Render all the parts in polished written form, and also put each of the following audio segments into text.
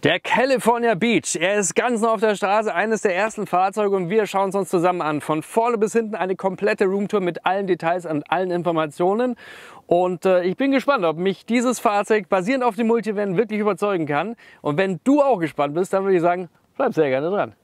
Der California Beach, er ist ganz neu auf der Straße, eines der ersten Fahrzeuge und wir schauen es uns zusammen an. Von vorne bis hinten eine komplette Roomtour mit allen Details und allen Informationen. Und ich bin gespannt, ob mich dieses Fahrzeug basierend auf dem Multivan wirklich überzeugen kann. Und wenn du auch gespannt bist, dann würde ich sagen, bleib sehr gerne dran.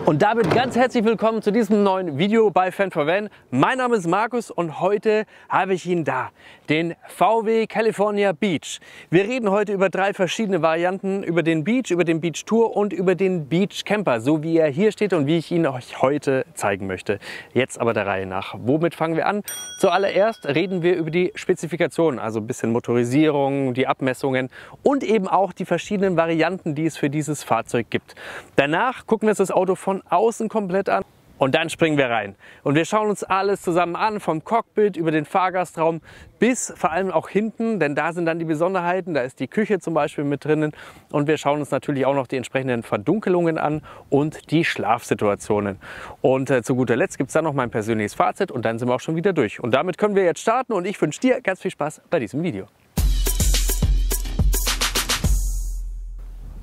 Und damit ganz herzlich willkommen zu diesem neuen Video bei Fan4Van. Mein Name ist Markus und heute habe ich ihn da, den VW California Beach. Wir reden heute über drei verschiedene Varianten, über den Beach Tour und über den Beach Camper, so wie er hier steht und wie ich ihn euch heute zeigen möchte. Jetzt aber der Reihe nach. Womit fangen wir an? Zuallererst reden wir über die Spezifikationen, also ein bisschen Motorisierung, die Abmessungen und eben auch die verschiedenen Varianten, die es für dieses Fahrzeug gibt. Danach gucken wir uns das Auto von außen komplett an und dann springen wir rein. Und wir schauen uns alles zusammen an, vom Cockpit über den Fahrgastraum bis vor allem auch hinten, denn da sind dann die Besonderheiten, da ist die Küche zum Beispiel mit drinnen und wir schauen uns natürlich auch noch die entsprechenden Verdunkelungen an und die Schlafsituationen. Und zu guter Letzt gibt es dann noch mein persönliches Fazit und dann sind wir auch schon wieder durch. Und damit können wir jetzt starten und ich wünsche dir ganz viel Spaß bei diesem Video.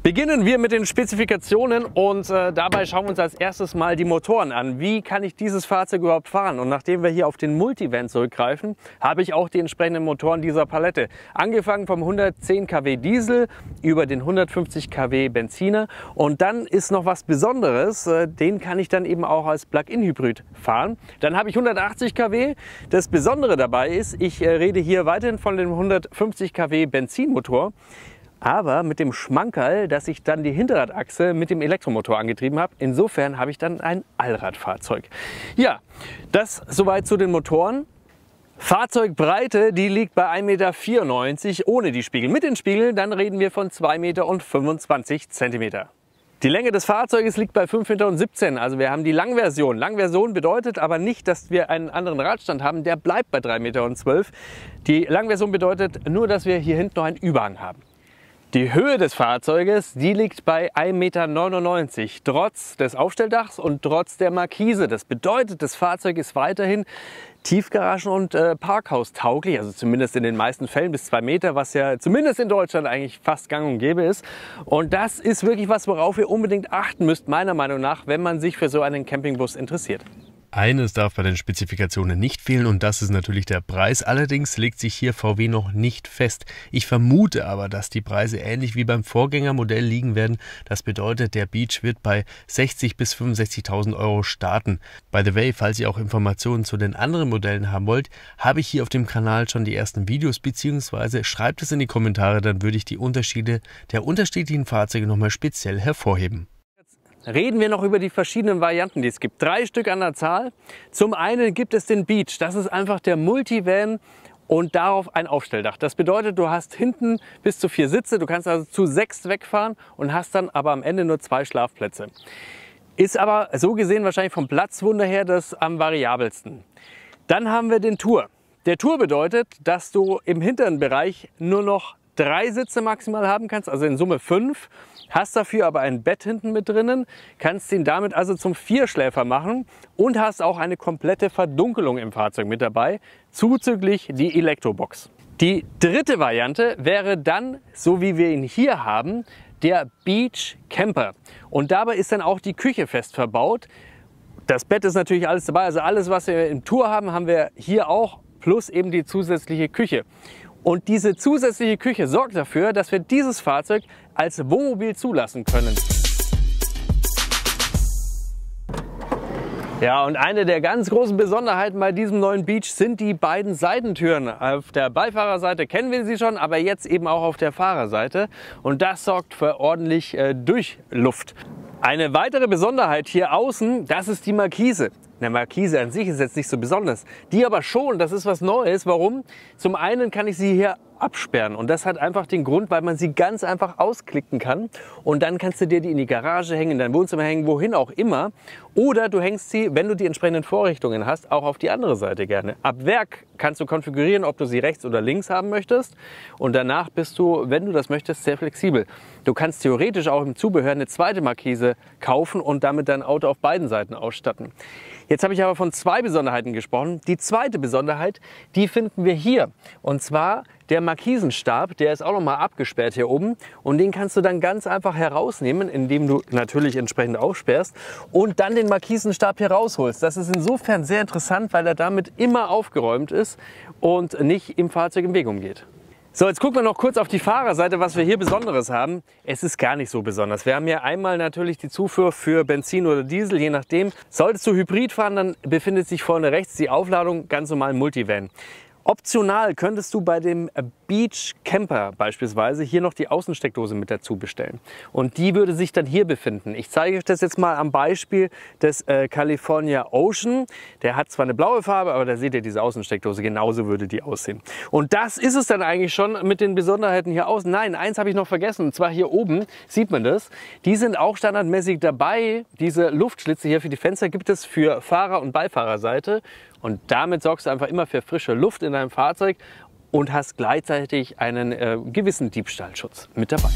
Beginnen wir mit den Spezifikationen und dabei schauen wir uns als erstes mal die Motoren an. Wie kann ich dieses Fahrzeug überhaupt fahren? Und nachdem wir hier auf den Multivan zurückgreifen, habe ich auch die entsprechenden Motoren dieser Palette. Angefangen vom 110 kW Diesel über den 150 kW Benziner. Und dann ist noch was Besonderes, den kann ich dann eben auch als Plug-in-Hybrid fahren. Dann habe ich 180 kW. Das Besondere dabei ist, ich rede hier weiterhin von dem 150 kW Benzinmotor. Aber mit dem Schmankerl, dass ich dann die Hinterradachse mit dem Elektromotor angetrieben habe. Insofern habe ich dann ein Allradfahrzeug. Ja, das soweit zu den Motoren. Fahrzeugbreite, die liegt bei 1,94 m ohne die Spiegel. Mit den Spiegeln, dann reden wir von 2,25 m. Die Länge des Fahrzeuges liegt bei 5,17 m. Also wir haben die Langversion. Langversion bedeutet aber nicht, dass wir einen anderen Radstand haben. Der bleibt bei 3,12 m. Die Langversion bedeutet nur, dass wir hier hinten noch einen Überhang haben. Die Höhe des Fahrzeuges, die liegt bei 1,99 m, trotz des Aufstelldachs und trotz der Markise. Das bedeutet, das Fahrzeug ist weiterhin Tiefgaragen- und Parkhaus-tauglich, also zumindest in den meisten Fällen bis 2 Meter, was ja zumindest in Deutschland eigentlich fast gang und gäbe ist. Und das ist wirklich was, worauf ihr unbedingt achten müsst, meiner Meinung nach, wenn man sich für so einen Campingbus interessiert. Eines darf bei den Spezifikationen nicht fehlen und das ist natürlich der Preis. Allerdings legt sich hier VW noch nicht fest. Ich vermute aber, dass die Preise ähnlich wie beim Vorgängermodell liegen werden. Das bedeutet, der Beach wird bei 60.000 bis 65.000 Euro starten. By the way, falls ihr auch Informationen zu den anderen Modellen haben wollt, habe ich hier auf dem Kanal schon die ersten Videos, beziehungsweise schreibt es in die Kommentare, dann würde ich die Unterschiede der unterschiedlichen Fahrzeuge nochmal speziell hervorheben. Reden wir noch über die verschiedenen Varianten, die es gibt. 3 Stück an der Zahl. Zum einen gibt es den Beach. Das ist einfach der Multivan und darauf ein Aufstelldach. Das bedeutet, du hast hinten bis zu 4 Sitze. Du kannst also zu 6 wegfahren und hast dann aber am Ende nur 2 Schlafplätze. Ist aber so gesehen wahrscheinlich vom Platzwunder her das am variabelsten. Dann haben wir den Tour. Der Tour bedeutet, dass du im hinteren Bereich nur noch 3 Sitze maximal haben kannst, also in Summe 5. Hast dafür aber ein Bett hinten mit drinnen, kannst ihn damit also zum Vierschläfer machen und hast auch eine komplette Verdunkelung im Fahrzeug mit dabei, zuzüglich die Elektrobox. Die dritte Variante wäre dann, so wie wir ihn hier haben, der Beach Camper. Und dabei ist dann auch die Küche fest verbaut. Das Bett ist natürlich alles dabei, also alles, was wir im Tour haben, haben wir hier auch, plus eben die zusätzliche Küche. Und diese zusätzliche Küche sorgt dafür, dass wir dieses Fahrzeug als Wohnmobil zulassen können. Ja, und eine der ganz großen Besonderheiten bei diesem neuen Beach sind die beiden Seitentüren. Auf der Beifahrerseite kennen wir sie schon, aber jetzt eben auch auf der Fahrerseite. Und das sorgt für ordentlich Durchluft. Eine weitere Besonderheit hier außen, das ist die Markise. Eine Markise an sich ist jetzt nicht so besonders, die aber schon, das ist was Neues. Warum? Zum einen kann ich sie hier absperren und das hat einfach den Grund, weil man sie ganz einfach ausklicken kann und dann kannst du dir die in die Garage hängen, in dein Wohnzimmer hängen, wohin auch immer. Oder du hängst sie, wenn du die entsprechenden Vorrichtungen hast, auch auf die andere Seite gerne. Ab Werk kannst du konfigurieren, ob du sie rechts oder links haben möchtest und danach bist du, wenn du das möchtest, sehr flexibel. Du kannst theoretisch auch im Zubehör eine zweite Markise kaufen und damit dein Auto auf beiden Seiten ausstatten. Jetzt habe ich aber von zwei Besonderheiten gesprochen. Die zweite Besonderheit, die finden wir hier. Und zwar der Markisenstab, der ist auch noch mal abgesperrt hier oben. Und den kannst du dann ganz einfach herausnehmen, indem du natürlich entsprechend aufsperrst und dann den Markisenstab hier rausholst. Das ist insofern sehr interessant, weil er damit immer aufgeräumt ist und nicht im Fahrzeug im Weg umgeht. So, jetzt gucken wir noch kurz auf die Fahrerseite, was wir hier Besonderes haben. Es ist gar nicht so besonders. Wir haben hier einmal natürlich die Zufuhr für Benzin oder Diesel, je nachdem. Solltest du Hybrid fahren, dann befindet sich vorne rechts die Aufladung, ganz normal Multivan. Optional könntest du bei dem Beach Camper beispielsweise hier noch die Außensteckdose mit dazu bestellen. Und die würde sich dann hier befinden. Ich zeige euch das jetzt mal am Beispiel des California Ocean. Der hat zwar eine blaue Farbe, aber da seht ihr diese Außensteckdose, genauso würde die aussehen. Und das ist es dann eigentlich schon mit den Besonderheiten hier außen. Nein, eins habe ich noch vergessen, und zwar hier oben sieht man das. Die sind auch standardmäßig dabei. Diese Luftschlitze hier für die Fenster gibt es für Fahrer- und Beifahrerseite. Und damit sorgst du einfach immer für frische Luft in deinem Fahrzeug und hast gleichzeitig einen gewissen Diebstahlschutz mit dabei.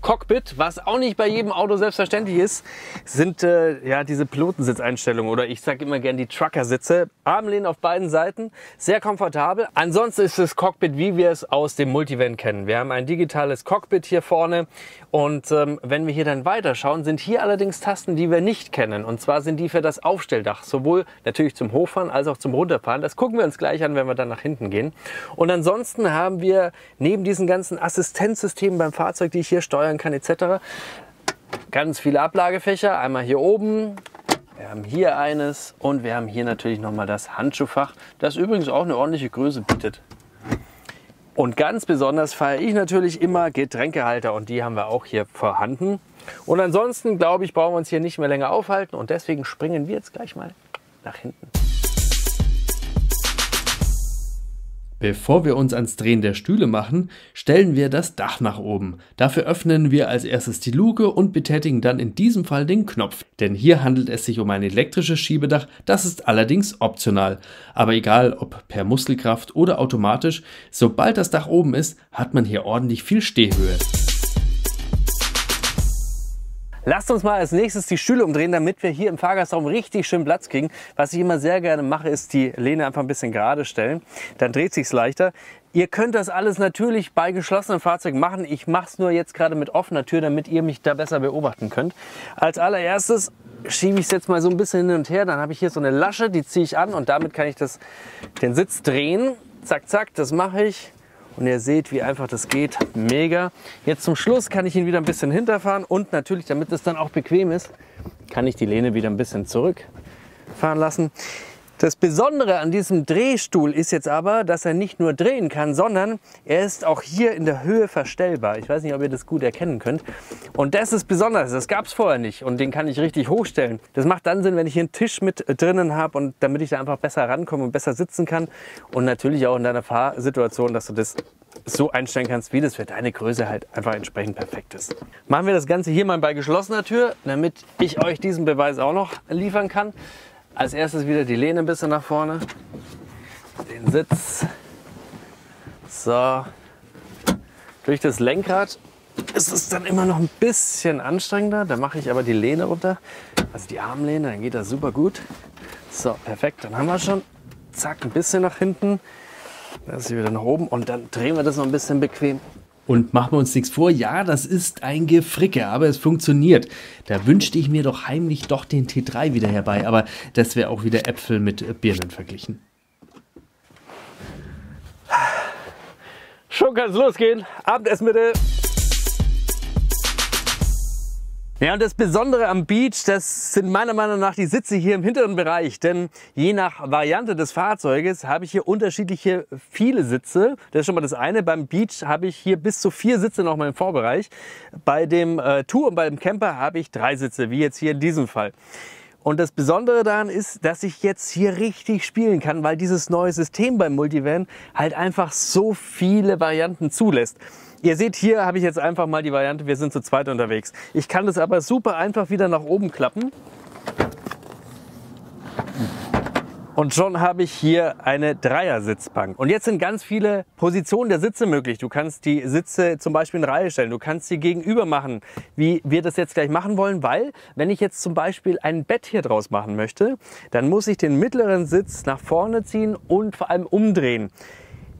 Cockpit, was auch nicht bei jedem Auto selbstverständlich ist, sind ja, diese Pilotensitzeinstellungen oder ich sage immer gern die Trucker-Sitze. Armlehnen auf beiden Seiten, sehr komfortabel. Ansonsten ist das Cockpit, wie wir es aus dem Multivan kennen. Wir haben ein digitales Cockpit hier vorne und wenn wir hier dann weiterschauen, sind hier allerdings Tasten, die wir nicht kennen. Und zwar sind die für das Aufstelldach, sowohl natürlich zum Hochfahren als auch zum Runterfahren. Das gucken wir uns gleich an, wenn wir dann nach hinten gehen. Und ansonsten haben wir neben diesen ganzen Assistenzsystemen beim Fahrzeug, die ich hier steuern kann etc. ganz viele Ablagefächer, einmal hier oben, wir haben hier eines und wir haben hier natürlich nochmal das Handschuhfach, das übrigens auch eine ordentliche Größe bietet. Und ganz besonders feiere ich natürlich immer Getränkehalter und die haben wir auch hier vorhanden. Und ansonsten glaube ich, brauchen wir uns hier nicht mehr länger aufhalten und deswegen springen wir jetzt gleich mal nach hinten. Bevor wir uns ans Drehen der Stühle machen, stellen wir das Dach nach oben. Dafür öffnen wir als erstes die Luke und betätigen dann in diesem Fall den Knopf. Denn hier handelt es sich um ein elektrisches Schiebedach, das ist allerdings optional. Aber egal ob per Muskelkraft oder automatisch, sobald das Dach oben ist, hat man hier ordentlich viel Stehhöhe. Lasst uns mal als nächstes die Stühle umdrehen, damit wir hier im Fahrgastraum richtig schön Platz kriegen. Was ich immer sehr gerne mache, ist die Lehne einfach ein bisschen gerade stellen. Dann dreht sich's leichter. Ihr könnt das alles natürlich bei geschlossenen Fahrzeugen machen. Ich mache es nur jetzt gerade mit offener Tür, damit ihr mich da besser beobachten könnt. Als allererstes schiebe ich es jetzt mal so ein bisschen hin und her. Dann habe ich hier so eine Lasche, die ziehe ich an und damit kann ich den Sitz drehen. Zack, zack, das mache ich. Und ihr seht, wie einfach das geht. Mega. Jetzt zum Schluss kann ich ihn wieder ein bisschen hinterfahren und natürlich, damit es dann auch bequem ist, kann ich die Lehne wieder ein bisschen zurückfahren lassen. Das Besondere an diesem Drehstuhl ist jetzt aber, dass er nicht nur drehen kann, sondern er ist auch hier in der Höhe verstellbar. Ich weiß nicht, ob ihr das gut erkennen könnt. Und das ist besonders, das gab es vorher nicht und den kann ich richtig hochstellen. Das macht dann Sinn, wenn ich hier einen Tisch mit drinnen habe und damit ich da einfach besser rankomme und besser sitzen kann. Und natürlich auch in deiner Fahrsituation, dass du das so einstellen kannst, wie das für deine Größe halt einfach entsprechend perfekt ist. Machen wir das Ganze hier mal bei geschlossener Tür, damit ich euch diesen Beweis auch noch liefern kann. Als erstes wieder die Lehne ein bisschen nach vorne, den Sitz, so, durch das Lenkrad ist es dann immer noch ein bisschen anstrengender, da mache ich aber die Lehne runter, also die Armlehne, dann geht das super gut. So, perfekt, dann haben wir schon, zack, ein bisschen nach hinten, das ist wieder nach oben und dann drehen wir das noch ein bisschen bequem. Und machen wir uns nichts vor, ja, das ist ein Gefricke, aber es funktioniert. Da wünschte ich mir doch heimlich doch den T3 wieder herbei, aber das wäre auch wieder Äpfel mit Birnen verglichen. Schon kann es losgehen, Abendessen bitte. Ja, und das Besondere am Beach, das sind meiner Meinung nach die Sitze hier im hinteren Bereich. Denn je nach Variante des Fahrzeuges habe ich hier unterschiedliche viele Sitze. Das ist schon mal das eine. Beim Beach habe ich hier bis zu 4 Sitze noch mal im Vorbereich. Bei dem Tour und beim Camper habe ich 3 Sitze, wie jetzt hier in diesem Fall. Und das Besondere daran ist, dass ich jetzt hier richtig spielen kann, weil dieses neue System beim Multivan halt einfach so viele Varianten zulässt. Ihr seht, hier habe ich jetzt einfach mal die Variante, wir sind zu zweit unterwegs. Ich kann das aber super einfach wieder nach oben klappen. Und schon habe ich hier eine Dreiersitzbank. Und jetzt sind ganz viele Positionen der Sitze möglich. Du kannst die Sitze zum Beispiel in Reihe stellen. Du kannst sie gegenüber machen, wie wir das jetzt gleich machen wollen. Weil, wenn ich jetzt zum Beispiel ein Bett hier draus machen möchte, dann muss ich den mittleren Sitz nach vorne ziehen und vor allem umdrehen.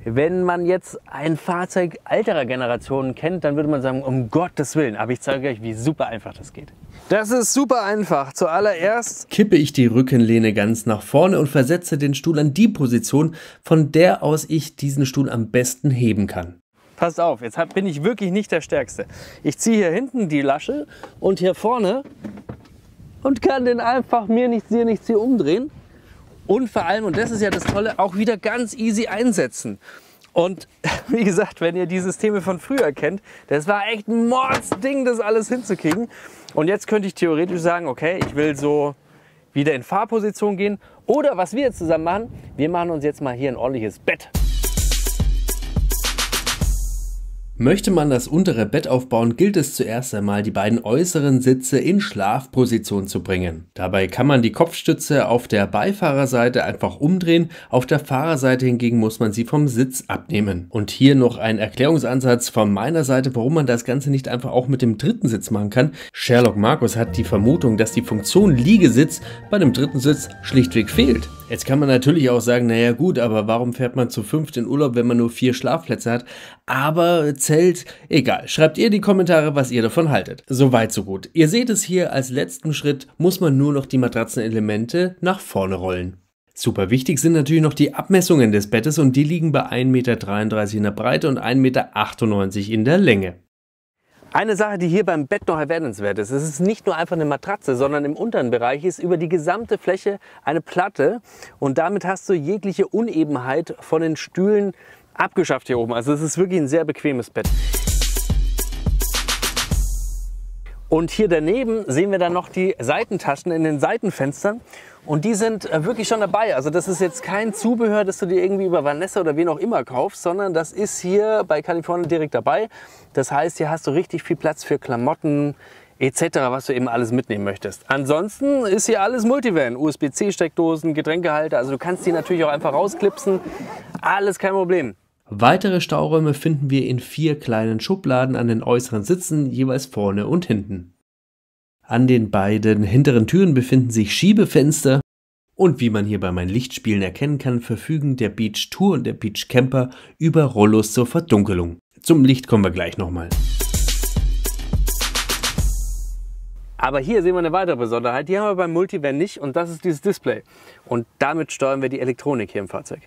Wenn man jetzt ein Fahrzeug alterer Generationen kennt, dann würde man sagen, um Gottes Willen. Aber ich zeige euch, wie super einfach das geht. Das ist super einfach. Zuallererst kippe ich die Rückenlehne ganz nach vorne und versetze den Stuhl an die Position, von der aus ich diesen Stuhl am besten heben kann. Passt auf, jetzt bin ich wirklich nicht der Stärkste. Ich ziehe hier hinten die Lasche und hier vorne und kann den einfach mir nichts, dir nichts hier umdrehen. Und vor allem, und das ist ja das Tolle, auch wieder ganz easy einsetzen. Und wie gesagt, wenn ihr die Systeme von früher kennt, das war echt ein Mordsding, das alles hinzukriegen. Und jetzt könnte ich theoretisch sagen, okay, ich will so wieder in Fahrposition gehen. Oder was wir jetzt zusammen machen, wir machen uns jetzt mal hier ein ordentliches Bett. Möchte man das untere Bett aufbauen, gilt es zuerst einmal, die beiden äußeren Sitze in Schlafposition zu bringen. Dabei kann man die Kopfstütze auf der Beifahrerseite einfach umdrehen, auf der Fahrerseite hingegen muss man sie vom Sitz abnehmen. Und hier noch ein Erklärungsansatz von meiner Seite, warum man das Ganze nicht einfach auch mit dem dritten Sitz machen kann. Sherlock Markus hat die Vermutung, dass die Funktion Liegesitz bei dem dritten Sitz schlichtweg fehlt. Jetzt kann man natürlich auch sagen, naja gut, aber warum fährt man zu 5 in Urlaub, wenn man nur 4 Schlafplätze hat? Aber Zelt, egal. Schreibt ihr in die Kommentare, was ihr davon haltet. Soweit, so gut. Ihr seht es hier, als letzten Schritt muss man nur noch die Matratzenelemente nach vorne rollen. Super wichtig sind natürlich noch die Abmessungen des Bettes und die liegen bei 1,33 Meter in der Breite und 1,98 Meter in der Länge. Eine Sache, die hier beim Bett noch erwähnenswert ist, es ist nicht nur einfach eine Matratze, sondern im unteren Bereich ist über die gesamte Fläche eine Platte und damit hast du jegliche Unebenheit von den Stühlen abgeschafft hier oben. Also es ist wirklich ein sehr bequemes Bett. Und hier daneben sehen wir dann noch die Seitentaschen in den Seitenfenstern und die sind wirklich schon dabei. Also das ist jetzt kein Zubehör, das du dir irgendwie über Vanessa oder wen auch immer kaufst, sondern das ist hier bei California direkt dabei. Das heißt, hier hast du richtig viel Platz für Klamotten etc., was du eben alles mitnehmen möchtest. Ansonsten ist hier alles Multivan, USB-C-Steckdosen, Getränkehalter, also du kannst die natürlich auch einfach rausklipsen, alles kein Problem. Weitere Stauräume finden wir in 4 kleinen Schubladen an den äußeren Sitzen, jeweils vorne und hinten. An den beiden hinteren Türen befinden sich Schiebefenster und wie man hier bei meinen Lichtspielen erkennen kann, verfügen der Beach Tour und der Beach Camper über Rollos zur Verdunkelung. Zum Licht kommen wir gleich nochmal. Aber hier sehen wir eine weitere Besonderheit, die haben wir beim Multivan nicht und das ist dieses Display. Und damit steuern wir die Elektronik hier im Fahrzeug.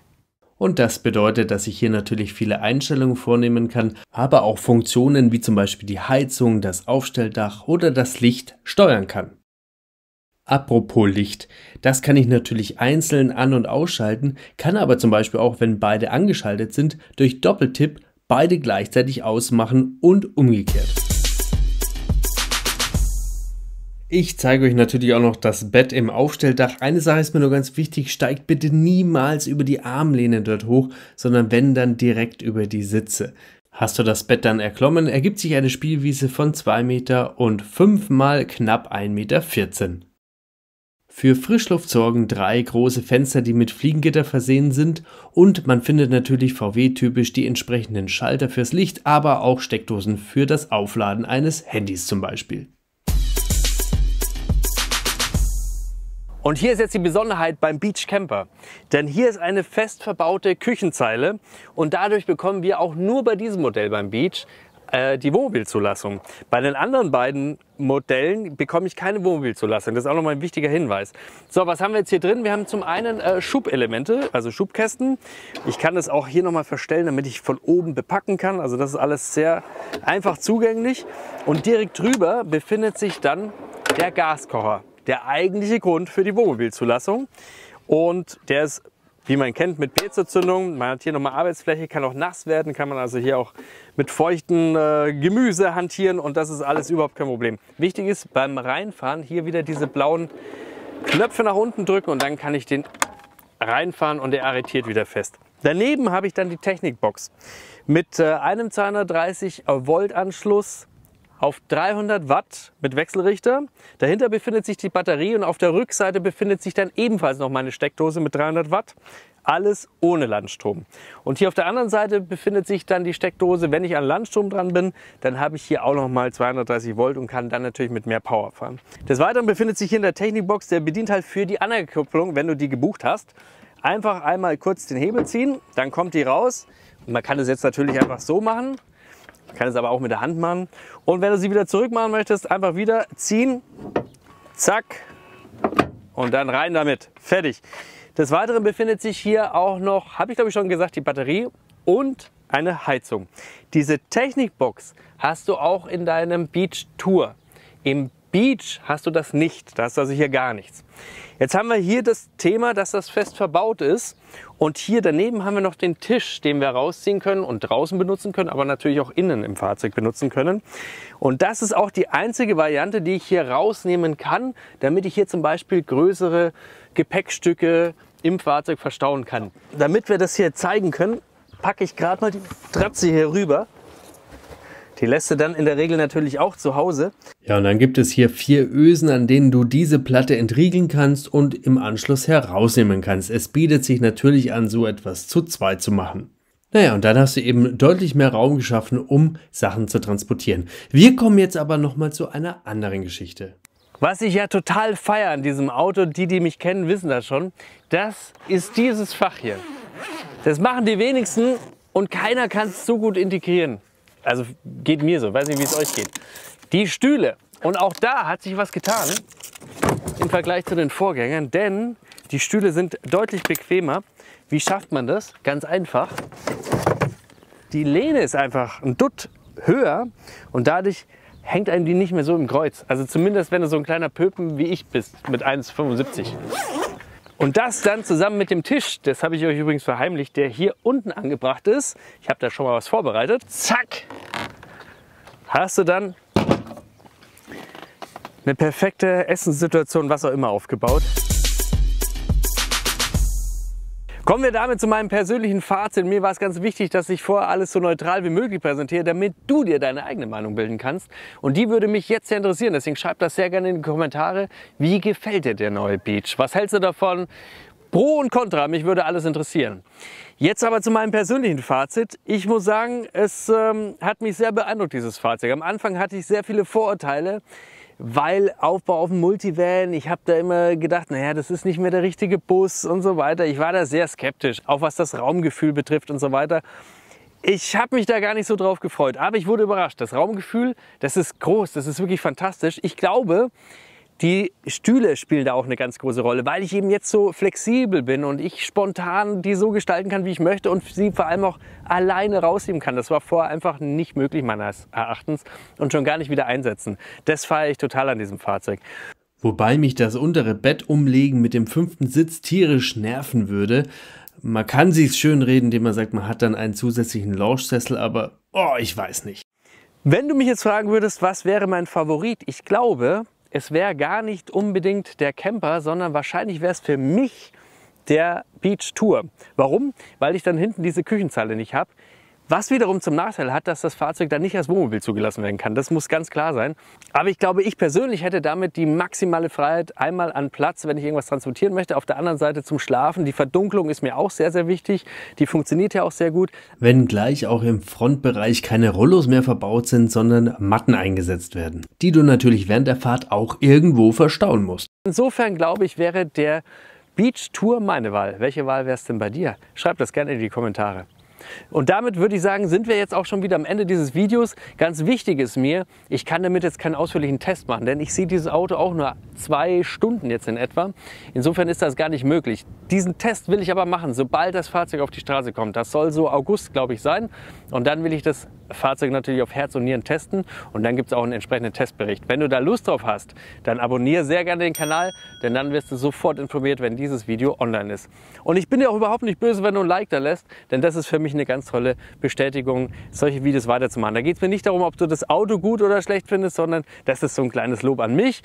Und das bedeutet, dass ich hier natürlich viele Einstellungen vornehmen kann, aber auch Funktionen wie zum Beispiel die Heizung, das Aufstelldach oder das Licht steuern kann. Apropos Licht, das kann ich natürlich einzeln an- und ausschalten, kann aber zum Beispiel auch, wenn beide angeschaltet sind, durch Doppeltipp beide gleichzeitig ausmachen und umgekehrt. Ich zeige euch natürlich auch noch das Bett im Aufstelldach. Eine Sache ist mir nur ganz wichtig, steigt bitte niemals über die Armlehne dort hoch, sondern wenn dann direkt über die Sitze. Hast du das Bett dann erklommen, ergibt sich eine Spielwiese von 2 Meter und 5 mal knapp 1,14 Meter. Für Frischluft sorgen 3 große Fenster, die mit Fliegengitter versehen sind und man findet natürlich VW-typisch die entsprechenden Schalter fürs Licht, aber auch Steckdosen für das Aufladen eines Handys zum Beispiel. Und hier ist jetzt die Besonderheit beim Beach Camper, denn hier ist eine fest verbaute Küchenzeile und dadurch bekommen wir auch nur bei diesem Modell beim Beach die Wohnmobilzulassung. Bei den anderen beiden Modellen bekomme ich keine Wohnmobilzulassung. Das ist auch nochmal ein wichtiger Hinweis. So, was haben wir jetzt hier drin? Wir haben zum einen Schubelemente, also Schubkästen. Ich kann das auch hier nochmal verstellen, damit ich von oben bepacken kann. Also das ist alles sehr einfach zugänglich. Und direkt drüber befindet sich dann der Gaskocher. Der eigentliche Grund für die Wohnmobilzulassung. Und der ist, wie man kennt, mit Pilzzündung. Man hat hier nochmal Arbeitsfläche, kann auch nass werden, kann man also hier auch mit feuchten Gemüse hantieren und das ist alles überhaupt kein Problem. Wichtig ist beim Reinfahren hier wieder diese blauen Knöpfe nach unten drücken und dann kann ich den reinfahren und der arretiert wieder fest. Daneben habe ich dann die Technikbox mit einem 230 Volt Anschluss auf 300 Watt mit Wechselrichter. Dahinter befindet sich die Batterie und auf der Rückseite befindet sich dann ebenfalls noch meine Steckdose mit 300 Watt. Alles ohne Landstrom. Und hier auf der anderen Seite befindet sich dann die Steckdose. Wenn ich an Landstrom dran bin, dann habe ich hier auch noch mal 230 Volt und kann dann natürlich mit mehr Power fahren. Des Weiteren befindet sich hier in der Technikbox, der bedient halt für die Anhängerkupplung, wenn du die gebucht hast. Einfach einmal kurz den Hebel ziehen, dann kommt die raus. Und man kann es jetzt natürlich einfach so machen. Man kann es aber auch mit der Hand machen. Und wenn du sie wieder zurück machen möchtest, einfach wieder ziehen. Zack. Und dann rein damit. Fertig. Des Weiteren befindet sich hier auch noch, habe ich glaube ich schon gesagt, die Batterie und eine Heizung. Diese Technikbox hast du auch in deinem Beach Tour. Im Beach hast du das nicht, da hast du also hier gar nichts. Jetzt haben wir hier das Thema, dass das fest verbaut ist und hier daneben haben wir noch den Tisch, den wir rausziehen können und draußen benutzen können, aber natürlich auch innen im Fahrzeug benutzen können. Und das ist auch die einzige Variante, die ich hier rausnehmen kann, damit ich hier zum Beispiel größere Gepäckstücke im Fahrzeug verstauen kann. Damit wir das hier zeigen können, packe ich gerade mal die Tratze hier rüber. Die lässt du dann in der Regel natürlich auch zu Hause. Ja, und dann gibt es hier 4 Ösen, an denen du diese Platte entriegeln kannst und im Anschluss herausnehmen kannst. Es bietet sich natürlich an, so etwas zu zweit zu machen. Naja, und dann hast du eben deutlich mehr Raum geschaffen, um Sachen zu transportieren. Wir kommen jetzt aber nochmal zu einer anderen Geschichte. Was ich ja total feiere an diesem Auto, die mich kennen, wissen das schon, das ist dieses Fach hier. Das machen die wenigsten und keiner kann es so gut integrieren. Also geht mir so, weiß nicht, wie es euch geht. Die Stühle. Und auch da hat sich was getan im Vergleich zu den Vorgängern, denn die Stühle sind deutlich bequemer. Wie schafft man das? Ganz einfach. Die Lehne ist einfach ein Dutt höher und dadurch hängt einem die nicht mehr so im Kreuz. Also zumindest, wenn du so ein kleiner Pöpen wie ich bist, mit 1,75. Und das dann zusammen mit dem Tisch, das habe ich euch übrigens verheimlicht, der hier unten angebracht ist. Ich habe da schon mal was vorbereitet. Zack! Hast du dann eine perfekte Essenssituation, was auch immer, aufgebaut. Kommen wir damit zu meinem persönlichen Fazit. Mir war es ganz wichtig, dass ich vorher alles so neutral wie möglich präsentiere, damit du dir deine eigene Meinung bilden kannst. Und die würde mich jetzt sehr interessieren. Deswegen schreib das sehr gerne in die Kommentare. Wie gefällt dir der neue Beach? Was hältst du davon? Pro und Contra, mich würde alles interessieren. Jetzt aber zu meinem persönlichen Fazit. Ich muss sagen, es hat mich sehr beeindruckt, dieses Fahrzeug. Am Anfang hatte ich sehr viele Vorurteile, weil Aufbau auf dem Multivan, ich habe da immer gedacht, naja, das ist nicht mehr der richtige Bus und so weiter. Ich war da sehr skeptisch, auch was das Raumgefühl betrifft und so weiter. Ich habe mich da gar nicht so drauf gefreut, aber ich wurde überrascht. Das Raumgefühl, das ist groß, das ist wirklich fantastisch. Ich glaube, die Stühle spielen da auch eine ganz große Rolle, weil ich eben jetzt so flexibel bin und ich spontan die so gestalten kann, wie ich möchte und sie vor allem auch alleine rausnehmen kann. Das war vorher einfach nicht möglich meines Erachtens und schon gar nicht wieder einsetzen. Das feiere ich total an diesem Fahrzeug. Wobei mich das untere Bettumlegen mit dem 5. Sitz tierisch nerven würde. Man kann sich's schön reden, indem man sagt, man hat dann einen zusätzlichen Lauschsessel, aber ich weiß nicht. Wenn du mich jetzt fragen würdest, was wäre mein Favorit? Ich glaube, es wäre gar nicht unbedingt der Camper, sondern wahrscheinlich wäre es für mich der Beach Tour. Warum? Weil ich dann hinten diese Küchenzeile nicht habe. Was wiederum zum Nachteil hat, dass das Fahrzeug dann nicht als Wohnmobil zugelassen werden kann. Das muss ganz klar sein. Aber ich glaube, ich persönlich hätte damit die maximale Freiheit einmal an Platz, wenn ich irgendwas transportieren möchte. Auf der anderen Seite zum Schlafen. Die Verdunklung ist mir auch sehr, sehr wichtig. Die funktioniert ja auch sehr gut. Wenngleich auch im Frontbereich keine Rollos mehr verbaut sind, sondern Matten eingesetzt werden, die du natürlich während der Fahrt auch irgendwo verstauen musst. Insofern glaube ich, wäre der Beach Tour meine Wahl. Welche Wahl wäre es denn bei dir? Schreib das gerne in die Kommentare. Und damit würde ich sagen, sind wir jetzt auch schon wieder am Ende dieses Videos. Ganz wichtig ist mir, ich kann damit jetzt keinen ausführlichen Test machen, denn ich sehe dieses Auto auch nur 2 Stunden jetzt in etwa. Insofern ist das gar nicht möglich. Diesen Test will ich aber machen, sobald das Fahrzeug auf die Straße kommt. Das soll so August, glaube ich, sein. Und dann will ich das Fahrzeug natürlich auf Herz und Nieren testen und dann gibt es auch einen entsprechenden Testbericht. Wenn du da Lust drauf hast, dann abonniere sehr gerne den Kanal, denn dann wirst du sofort informiert, wenn dieses Video online ist. Und ich bin dir auch überhaupt nicht böse, wenn du ein Like da lässt, denn das ist für mich eine ganz tolle Bestätigung, solche Videos weiterzumachen. Da geht es mir nicht darum, ob du das Auto gut oder schlecht findest, sondern das ist so ein kleines Lob an mich.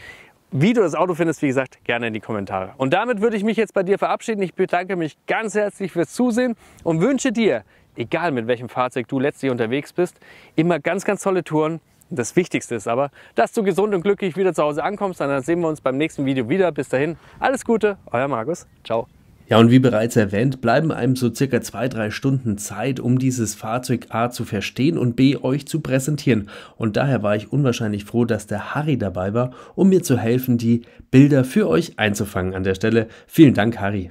Wie du das Auto findest, wie gesagt, gerne in die Kommentare. Und damit würde ich mich jetzt bei dir verabschieden. Ich bedanke mich ganz herzlich fürs Zusehen und wünsche dir, egal mit welchem Fahrzeug du letztlich unterwegs bist, immer ganz, ganz tolle Touren Das Wichtigste ist aber, dass du gesund und glücklich wieder zu Hause ankommst. Und dann sehen wir uns beim nächsten Video wieder. Bis dahin, alles Gute, euer Markus. Ciao. Ja, und wie bereits erwähnt, bleiben einem so circa 2-3 Stunden Zeit, um dieses Fahrzeug A zu verstehen und B euch zu präsentieren. Und daher war ich unwahrscheinlich froh, dass der Harry dabei war, um mir zu helfen, die Bilder für euch einzufangen. An der Stelle vielen Dank, Harry.